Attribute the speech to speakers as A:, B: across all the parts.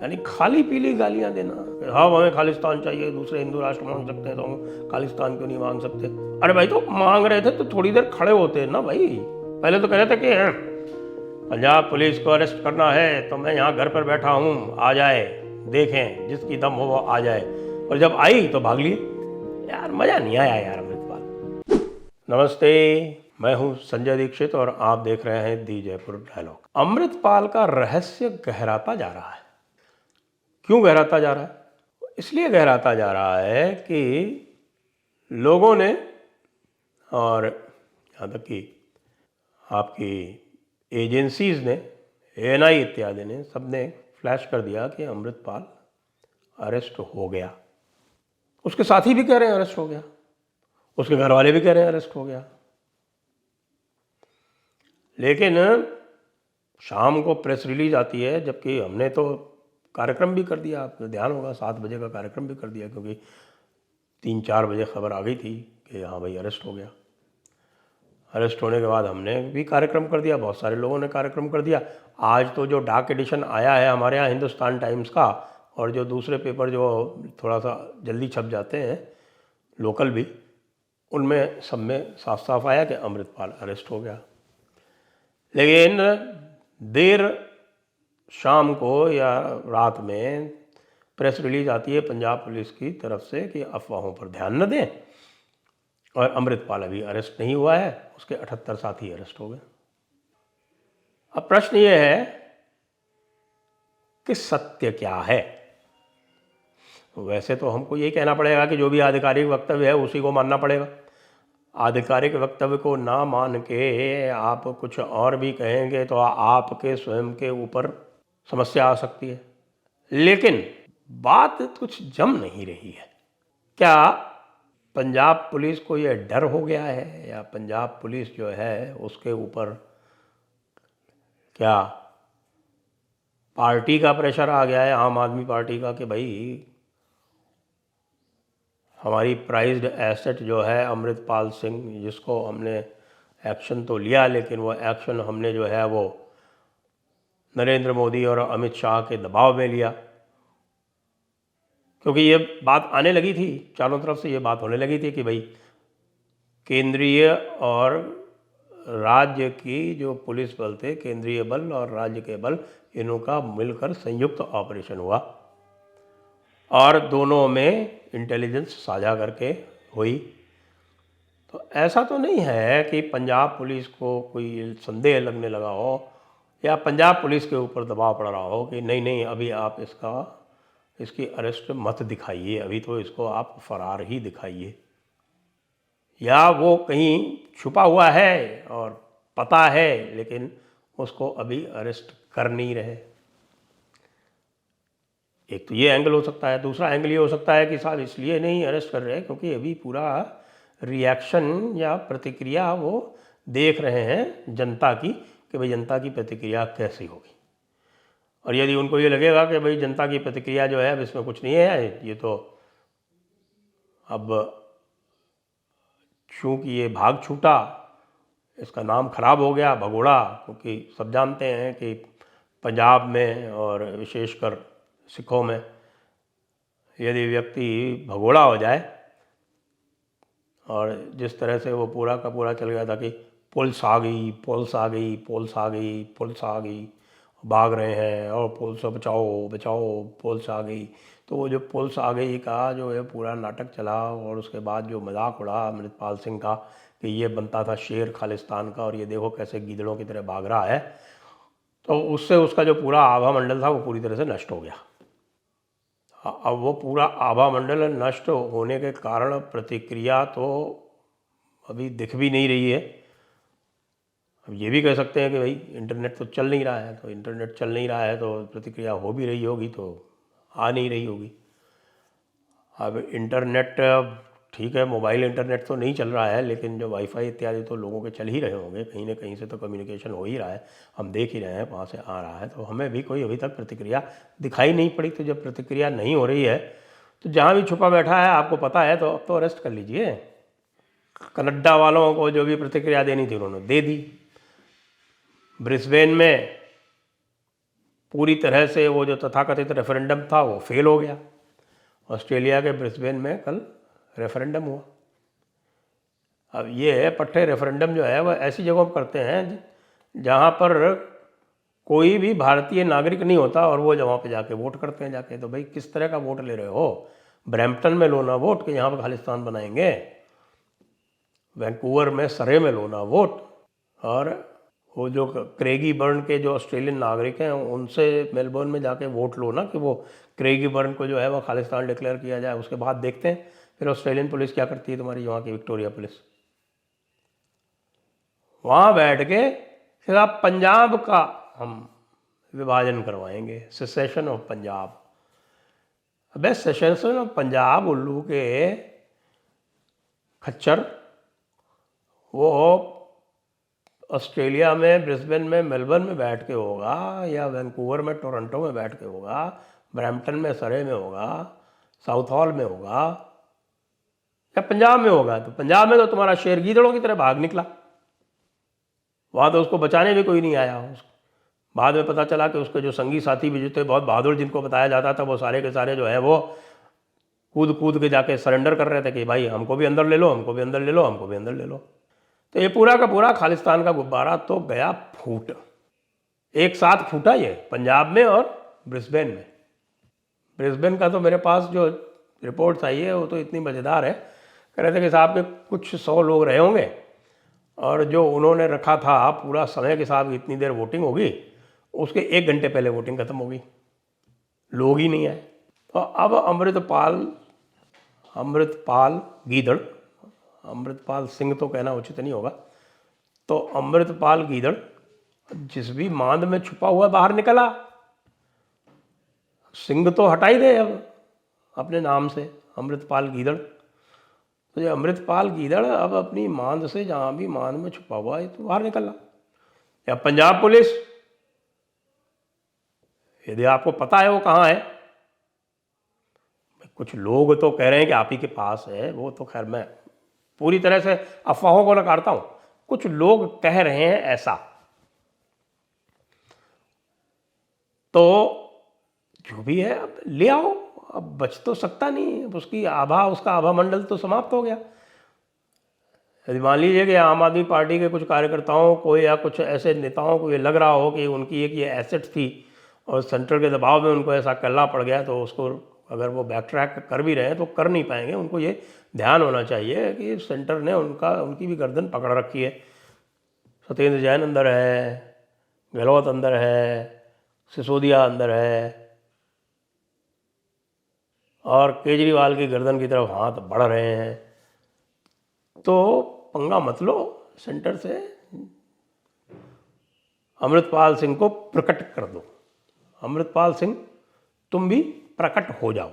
A: यानी खाली पीली गालियां देना, हाँ हमें खालिस्तान चाहिए, दूसरे हिंदू राष्ट्र मांग सकते हैं तो हम खालिस्तान क्यों नहीं मांग सकते। अरे भाई तो मांग रहे थे तो थोड़ी देर खड़े होते हैं ना भाई। पहले तो कह रहे थे कि पंजाब पुलिस को अरेस्ट करना है तो मैं यहाँ घर पर बैठा हूँ, आ जाए, देखें, जिसकी दम हो वो आ जाए, और जब आई तो भाग लिए। यार मजा नहीं आया यार अमृतपाल। नमस्ते, मैं हूँ संजय दीक्षित और आप देख रहे हैं दी जयपुर डायलॉग। अमृतपाल का रहस्य गहराता जा रहा है। क्यों गहराता जा रहा है? इसलिए गहराता जा रहा है कि लोगों ने, और यहाँ तक कि आपकी एजेंसीज ने, एएनआई इत्यादि ने, सबने फ्लैश कर दिया कि अमृतपाल अरेस्ट हो गया। उसके साथी भी कह रहे हैं अरेस्ट हो गया, उसके घर वाले भी कह रहे हैं अरेस्ट हो गया। लेकिन शाम को प्रेस रिलीज आती है, जबकि हमने तो कार्यक्रम भी कर दिया, आपको ध्यान होगा 7 बजे का कार्यक्रम भी कर दिया, क्योंकि 3-4 बजे खबर आ गई थी कि हाँ भाई अरेस्ट हो गया। अरेस्ट होने के बाद हमने भी कार्यक्रम कर दिया, बहुत सारे लोगों ने कार्यक्रम कर दिया। आज तो जो डाक एडिशन आया है हमारे यहाँ हिंदुस्तान टाइम्स का, और जो दूसरे पेपर जो थोड़ा सा जल्दी छप जाते हैं लोकल भी, उनमें सब में साफ साफ आया कि अमृतपाल अरेस्ट हो गया। लेकिन देर शाम को या रात में प्रेस रिलीज आती है पंजाब पुलिस की तरफ से कि अफवाहों पर ध्यान न दें, और अमृतपाल अभी अरेस्ट नहीं हुआ है, उसके 78 साथी अरेस्ट हो गए। अब प्रश्न ये है कि सत्य क्या है? वैसे तो हमको ये कहना पड़ेगा कि जो भी आधिकारिक वक्तव्य है उसी को मानना पड़ेगा। आधिकारिक वक्तव्य को ना मान के आप कुछ और भी कहेंगे तो आपके स्वयं के ऊपर समस्या आ सकती है। लेकिन बात कुछ जम नहीं रही है। क्या पंजाब पुलिस को यह डर हो गया है, या पंजाब पुलिस जो है उसके ऊपर क्या पार्टी का प्रेशर आ गया है, आम आदमी पार्टी का, कि भाई हमारी प्राइज्ड एसेट जो है अमृतपाल सिंह, जिसको हमने एक्शन तो लिया, लेकिन वो एक्शन हमने जो है वो नरेंद्र मोदी और अमित शाह के दबाव में लिया, क्योंकि ये बात आने लगी थी, चारों तरफ से ये बात होने लगी थी कि भाई केंद्रीय और राज्य की जो पुलिस बल थे, केंद्रीय बल और राज्य के बल, इनों का मिलकर संयुक्त ऑपरेशन हुआ, और दोनों में इंटेलिजेंस साझा करके हुई। तो ऐसा तो नहीं है कि पंजाब पुलिस को कोई संदेह लगने लगा हो, या पंजाब पुलिस के ऊपर दबाव पड़ रहा हो कि नहीं नहीं अभी आप इसकी अरेस्ट मत दिखाइए, अभी तो इसको आप फरार ही दिखाइए, या वो कहीं छुपा हुआ है और पता है लेकिन उसको अभी अरेस्ट कर नहीं रहे। एक तो ये एंगल हो सकता है। दूसरा एंगल ये हो सकता है कि साहब इसलिए नहीं अरेस्ट कर रहे क्योंकि अभी पूरा रिएक्शन या प्रतिक्रिया वो देख रहे हैं जनता की, कि भाई जनता की प्रतिक्रिया कैसी होगी। और यदि उनको ये लगेगा कि भाई जनता की प्रतिक्रिया जो है अब इसमें कुछ नहीं है, ये तो अब चूँकि ये भाग छूटा, इसका नाम खराब हो गया, भगोड़ा, क्योंकि सब जानते हैं कि पंजाब में और विशेषकर सिखों में यदि व्यक्ति भगोड़ा हो जाए, और जिस तरह से वो पूरा का पूरा चल गया था कि पुलिस आ गई, पुलिस आ गई, पुलिस आ गई, पुलिस आ गई, भाग रहे हैं और पुलिस बचाओ बचाओ, पुलिस आ गई, तो वो जो पुलिस आ गई का जो है पूरा नाटक चला, और उसके बाद जो मजाक उड़ा अमृतपाल सिंह का कि ये बनता था शेर खालिस्तान का और ये देखो कैसे गीदड़ों की तरह भाग रहा है, तो उससे उसका जो पूरा आभा मंडल था वो पूरी तरह से नष्ट हो गया। अब वो पूरा आभा मंडल नष्ट होने के कारण प्रतिक्रिया तो अभी दिख भी नहीं रही है। अब ये भी कह सकते हैं कि भाई इंटरनेट तो चल नहीं रहा है, तो इंटरनेट चल नहीं रहा है तो प्रतिक्रिया हो भी रही होगी तो आ नहीं रही होगी। अब इंटरनेट ठीक है, मोबाइल इंटरनेट तो नहीं चल रहा है, लेकिन जो वाईफाई इत्यादि तो लोगों के चल ही रहे होंगे, कहीं ना कहीं से तो कम्युनिकेशन हो ही रहा है, हम देख ही रहे हैं वहाँ से आ रहा है। तो हमें भी कोई अभी तक प्रतिक्रिया दिखाई नहीं पड़ी। तो जब प्रतिक्रिया नहीं हो रही है तो जहाँ भी छुपा बैठा है आपको पता है, तो अब तो अरेस्ट कर लीजिए। कनाडा वालों को जो भी प्रतिक्रिया देनी थी उन्होंने दे दी। ब्रिस्बेन में पूरी तरह से वो जो तथाकथित रेफरेंडम था वो फेल हो गया। ऑस्ट्रेलिया के ब्रिस्बेन में कल रेफरेंडम हुआ। अब ये पट्टे रेफरेंडम जो है वह ऐसी जगहों पर करते हैं जहाँ पर कोई भी भारतीय नागरिक नहीं होता और वो वहाँ पे जाके वोट करते हैं जाके। तो भाई किस तरह का वोट ले रहे हो? ब्रैम्पटन में लो ना वोट कि यहाँ पर खालिस्तान बनाएंगे, वैंकूवर में सरे में लो ना वोट। और वो जो क्रेगी बर्न के जो ऑस्ट्रेलियन नागरिक हैं उनसे मेलबर्न में जाके वोट लो ना कि वो क्रेगी बर्न को जो है वो खालिस्तान डिक्लेयर किया जाए। उसके बाद देखते हैं फिर ऑस्ट्रेलियन पुलिस क्या करती है, तुम्हारी वहाँ की विक्टोरिया पुलिस। वहाँ बैठ के फिर आप पंजाब का हम विभाजन करवाएंगे, सेसेशन ऑफ पंजाब। अबे सेसेशन ऑफ पंजाब उल्लू के खच्चर, वो ऑस्ट्रेलिया में ब्रिस्बेन में मेलबर्न में बैठ के होगा या वैंकूवर में टोरंटो में बैठ के होगा, ब्रैम्पटन में सरे में होगा, साउथ हॉल में होगा या पंजाब में होगा। तो पंजाब में तो तुम्हारा शेर गीदड़ों की तरह भाग निकला, वहाँ तो उसको बचाने भी कोई नहीं आया। बाद में पता चला कि उसके जो संगी साथी भी जो थे बहुत बहादुर, जिनको बताया जाता था, वो सारे के सारे जो है वो कूद कूद के जाके सरेंडर कर रहे थे कि भाई हमको भी अंदर ले लो, हमको भी अंदर ले लो, हमको भी अंदर ले लो। तो ये पूरा का पूरा खालिस्तान का गुब्बारा तो गया फूट। एक साथ फूटा ये पंजाब में और ब्रिस्बेन में। ब्रिस्बेन का तो मेरे पास जो रिपोर्ट्स आई है वो तो इतनी मज़ेदार है। कह रहे थे कि साहब के कुछ 100 लोग रहे होंगे और जो उन्होंने रखा था पूरा समय के साथ इतनी देर वोटिंग होगी, उसके 1 घंटे पहले वोटिंग खत्म होगी, लोग ही नहीं आए। तो अब अमृतपाल गीदड़, अमृतपाल सिंह तो कहना उचित नहीं होगा, तो अमृतपाल गीदड़ जिस भी मांद में छुपा हुआ बाहर निकला। सिंह तो हटा ही दे अब अपने नाम से, अमृतपाल गीदड़। तो ये अमृतपाल गीदड़ अब अपनी मांद से जहाँ भी मांद में छुपा हुआ है तो बाहर निकला। या पंजाब पुलिस, यदि आपको पता है वो कहाँ है, कुछ लोग तो कह रहे हैं कि आप ही के पास है, वो तो खैर मैं पूरी तरह से अफवाहों को नकारता हूँ, कुछ लोग कह रहे हैं ऐसा। तो जो भी है अब ले आओ, अब बच तो सकता नहीं, अब उसका आभा मंडल तो समाप्त हो गया। यदि मान लीजिए कि आम आदमी पार्टी के कुछ कार्यकर्ताओं को या कुछ ऐसे नेताओं को ये लग रहा हो कि उनकी एक ये एसेट थी और सेंटर के दबाव में उनको ऐसा करना पड़ गया, तो उसको अगर वो बैक ट्रैक कर भी रहे हैं तो कर नहीं पाएंगे। उनको ये ध्यान होना चाहिए कि सेंटर ने उनकी भी गर्दन पकड़ रखी है। सत्येंद्र जैन अंदर है, गहलोत अंदर है, सिसोदिया अंदर है और केजरीवाल की गर्दन की तरफ हाथ बढ़ रहे हैं। तो पंगा मत लो सेंटर से, अमृतपाल सिंह को प्रकट कर दो। अमृतपाल सिंह तुम भी प्रकट हो जाओ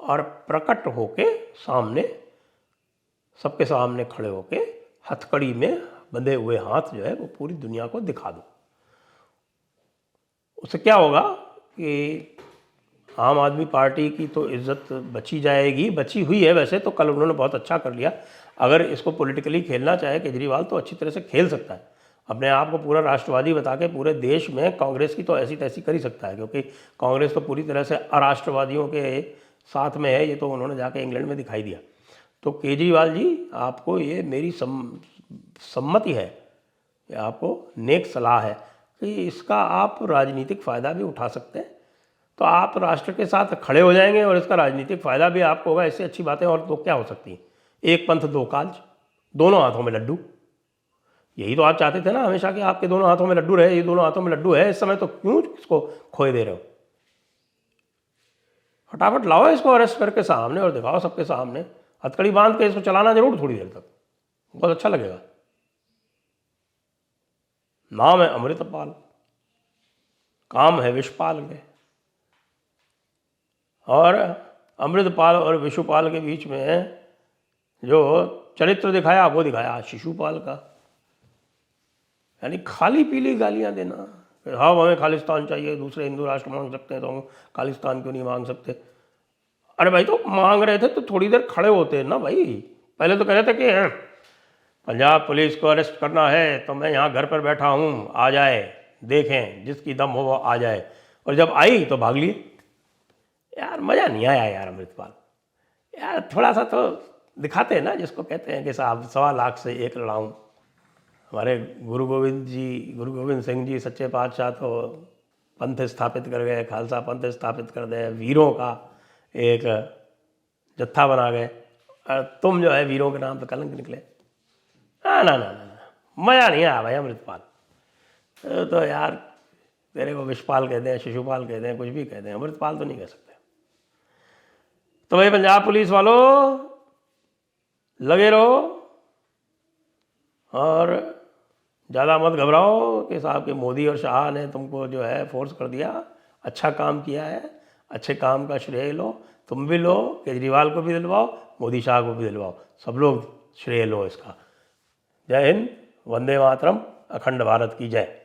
A: और प्रकट होके सामने, सबके सामने खड़े होके हथकड़ी में बंधे हुए हाथ जो है वो पूरी दुनिया को दिखा दो। उससे क्या होगा कि आम आदमी पार्टी की तो इज्जत बची जाएगी, बची हुई है वैसे तो, कल उन्होंने बहुत अच्छा कर लिया। अगर इसको पॉलिटिकली खेलना चाहे केजरीवाल तो अच्छी तरह से खेल सकता है, अपने आप को पूरा राष्ट्रवादी बता के पूरे देश में कांग्रेस की तो ऐसी तैसी कर ही सकता है, क्योंकि कांग्रेस तो पूरी तरह से अराष्ट्रवादियों के साथ में है। ये तो उन्होंने जाके इंग्लैंड में दिखाई दिया। तो केजरीवाल जी, आपको ये मेरी सम्मति है, ये आपको नेक सलाह है कि इसका आप राजनीतिक फ़ायदा भी उठा सकते हैं। तो आप राष्ट्र के साथ खड़े हो जाएंगे और इसका राजनीतिक फ़ायदा भी आपको होगा। इससे अच्छी बातें और तो क्या हो सकती हैं? एक पंथ दो काज, दोनों हाथों में लड्डू। यही तो आप चाहते थे ना हमेशा कि आपके दोनों हाथों में लड्डू रहे। ये दोनों हाथों में लड्डू है इस समय, तो क्यों इसको खोए दे रहे हो? फटाफट लाओ इसको अरेस्ट करके सामने और दिखाओ सबके सामने। हथकड़ी बांध के इसको चलाना जरूर थोड़ी देर तक, बहुत अच्छा लगेगा। नाम है अमृतपाल, काम है विषपाल के। और अमृतपाल और विशुपाल के बीच में जो चरित्र दिखाया वो दिखाया शिशुपाल का, यानी खाली पीली गालियां देना। हाँ हमें खालिस्तान चाहिए, दूसरे हिंदू राष्ट्र मांग सकते हैं तो हम खालिस्तान क्यों नहीं मांग सकते? अरे भाई, तो मांग रहे थे तो थोड़ी देर खड़े होते ना भाई। पहले तो कह रहे थे कि पंजाब पुलिस को अरेस्ट करना है तो मैं यहाँ घर पर बैठा हूँ, आ जाए, देखें, जिसकी दम हो वो आ जाए। और जब आई तो भाग लिए। यार मज़ा नहीं आया यार अमृतपाल। यार थोड़ा सा तो दिखाते हैं ना, जिसको कहते हैं कि साहब 1.25 लाख से एक लड़ाऊँ। हमारे गुरु गोविंद सिंह जी सच्चे पातशाह तो पंथ स्थापित कर गए, खालसा पंथ स्थापित कर गए, वीरों का एक जत्था बना गए, और तुम जो है वीरों के नाम पे कलंक निकले। ना ना ना ना, मज़ा नहीं आया भाई अमृतपाल। तो यार तेरे को विशपाल कहते हैं, शिशुपाल कहते हैं, कुछ भी कहते हैं, अमृतपाल तो नहीं कह सकते। तो भाई पंजाब पुलिस वालों लगे रहो और ज़्यादा मत घबराओ कि साहब के मोदी और शाह ने तुमको जो है फोर्स कर दिया। अच्छा काम किया है, अच्छे काम का श्रेय लो, तुम भी लो, केजरीवाल को भी दिलवाओ, मोदी शाह को भी दिलवाओ, सब लोग श्रेय लो इसका। जय हिंद, वंदे मातरम, अखंड भारत की जय।